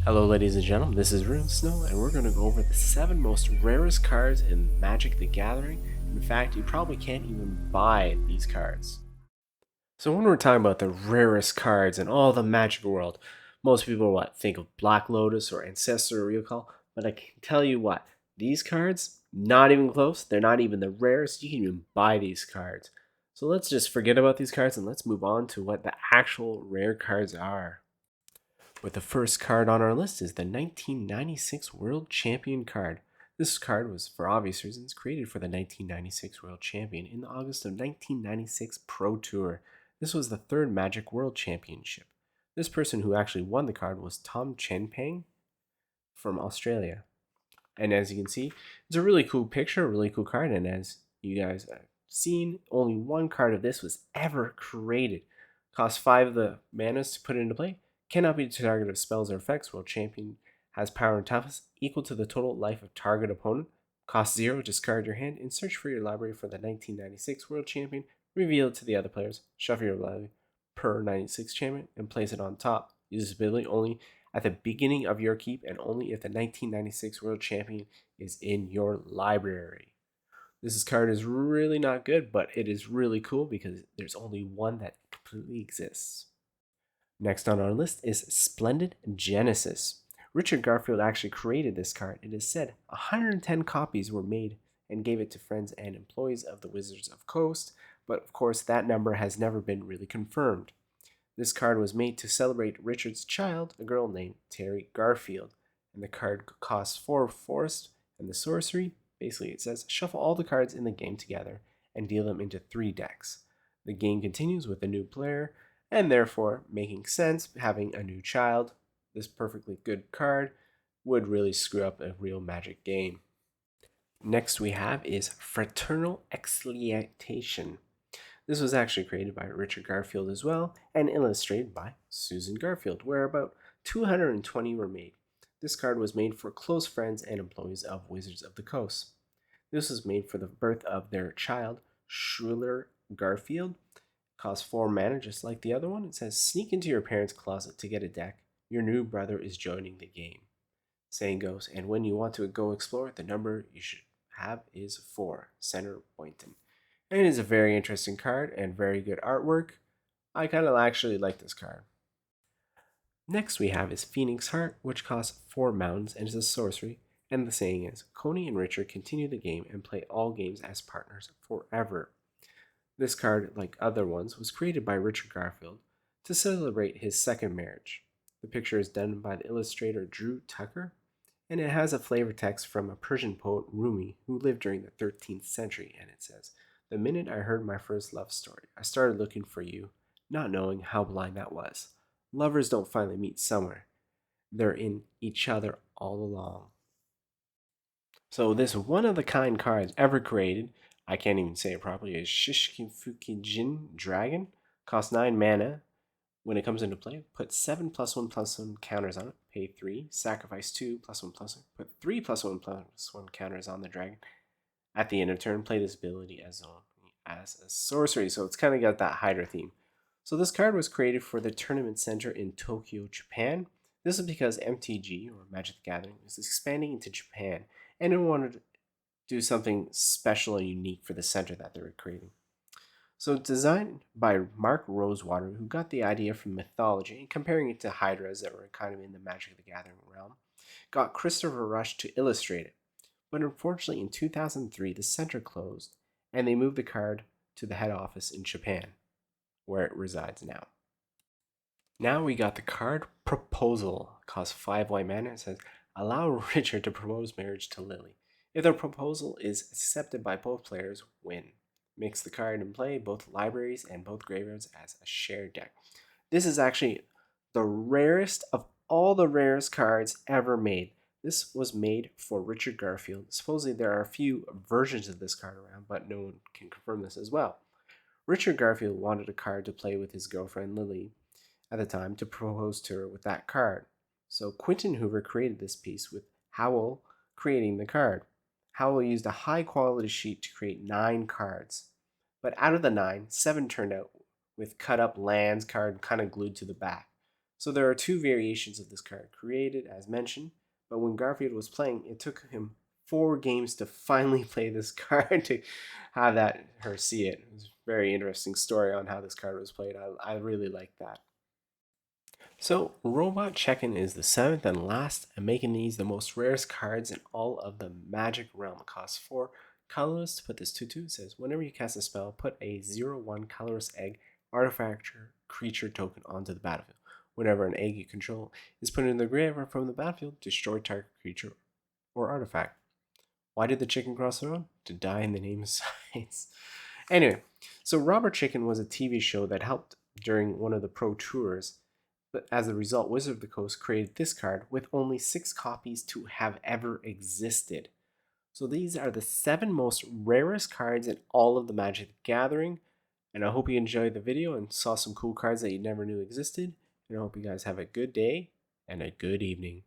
Hello ladies and gentlemen, this is Real Snow and we're going to go over the 7 most rarest cards in Magic the Gathering. In fact, you probably can't even buy these cards. So when we're talking about the rarest cards in all the Magic world, most people think of Black Lotus or Ancestor Recall, but I can tell you what, these cards, not even close, they're not even the rarest, you can even buy these cards. So let's just forget about these cards and let's move on to what the actual rare cards are. With the first card on our list is the 1996 World Champion card. This card was, for obvious reasons, created for the 1996 World Champion in the August of 1996 Pro Tour. This was the third Magic World Championship. This person who actually won the card was Tom Chenpeng from Australia. And as you can see, it's a really cool picture, a really cool card, and as you guys have seen, only one card of this was ever created. Costs 5 of the manas to put it into play. Cannot be the target of spells or effects. World Champion has power and toughness equal to the total life of target opponent. Cost 0, discard your hand and search for your library for the 1996 World Champion. Reveal it to the other players. Shuffle your library per 96 champion and place it on top. Use this ability only at the beginning of your keep and only if the 1996 World Champion is in your library. This card is really not good, but it is really cool because there's only one that completely exists. Next on our list is Splendid Genesis. Richard Garfield actually created this card. It is said 110 copies were made and gave it to friends and employees of the Wizards of Coast, but of course that number has never been really confirmed. This card was made to celebrate Richard's child, a girl named Terry Garfield, and the card costs 4 forest, and the sorcery, basically it says shuffle all the cards in the game together and deal them into 3 decks. The game continues with a new player, and therefore making sense having a new child. This perfectly good card would really screw up a real Magic game. Next we have is Fraternal Excellentation. This was actually created by Richard Garfield as well and illustrated by Susan Garfield, where about 220 were made. This card was made for close friends and employees of Wizards of the Coast. This was made for the birth of their child, Schuyler Garfield. Costs 4 mana just like the other one. It says sneak into your parents' closet to get a deck. Your new brother is joining the game. Saying goes, and when you want to go explore, the number you should have is 4, Center Boynton. And it is a very interesting card and very good artwork. I kind of actually like this card. Next we have is Phoenix Heart, which costs 4 mountains and is a sorcery. And the saying is, Coney and Richard continue the game and play all games as partners forever. This card, like other ones, was created by Richard Garfield to celebrate his second marriage. The picture is done by the illustrator Drew Tucker, and it has a flavor text from a Persian poet Rumi who lived during the 13th century, and it says, "The minute I heard my first love story, I started looking for you, not knowing how blind that was. Lovers don't finally meet somewhere. They're in each other all along." So this one-of-the-kind card ever created, I can't even say it properly, is Shishkifukijin Dragon. Costs 9 mana. When it comes into play, put 7 +1/+1 counters on it, pay 3, sacrifice 2 +1/+1, put 3 +1/+1 counters on the dragon. At the end of turn, play this ability as a sorcery, so it's kind of got that Hydra theme. So this card was created for the Tournament Center in Tokyo, Japan. This is because MTG, or Magic the Gathering, is expanding into Japan, and it wanted to do something special and unique for the center that they were creating. So designed by Mark Rosewater, who got the idea from mythology and comparing it to hydras that were kind of in the Magic the Gathering realm, got Christopher Rush to illustrate it. But unfortunately in 2003 the center closed and they moved the card to the head office in Japan, where it resides now. Now we got the card Proposal. It costs 5 white mana. It says, allow Richard to propose marriage to Lily. If the proposal is accepted by both players, win. Mix the card and play both libraries and both graveyards as a shared deck. This is actually the rarest of all the rarest cards ever made. This was made for Richard Garfield. Supposedly there are a few versions of this card around, but no one can confirm this as well. Richard Garfield wanted a card to play with his girlfriend Lily at the time to propose to her with that card. So Quentin Hoover created this piece with Howell creating the card. Howell used a high quality sheet to create 9 cards. But out of the 9, 7 turned out with cut up lands card kind of glued to the back. So there are two variations of this card created, as mentioned, but when Garfield was playing, it took him 4 games to finally play this card to have her see it. It was a very interesting story on how this card was played. I really like that. So, Robot Check-In is the 7th and last, and making these the most rarest cards in all of the Magic realm. It costs 4 colorless. To put this 2/2, it says whenever you cast a spell, put a 0/1 colorless egg artifact creature token onto the battlefield. Whenever an egg you control is put in the graveyard from the battlefield, destroy target creature or artifact. Why did the chicken cross the road? To die in the name of science. Anyway, so Robot Chicken was a TV show that helped during one of the Pro Tours. But as a result, Wizard of the Coast created this card with only 6 copies to have ever existed. So these are the 7 most rarest cards in all of the Magic the Gathering. And I hope you enjoyed the video and saw some cool cards that you never knew existed. And I hope you guys have a good day and a good evening.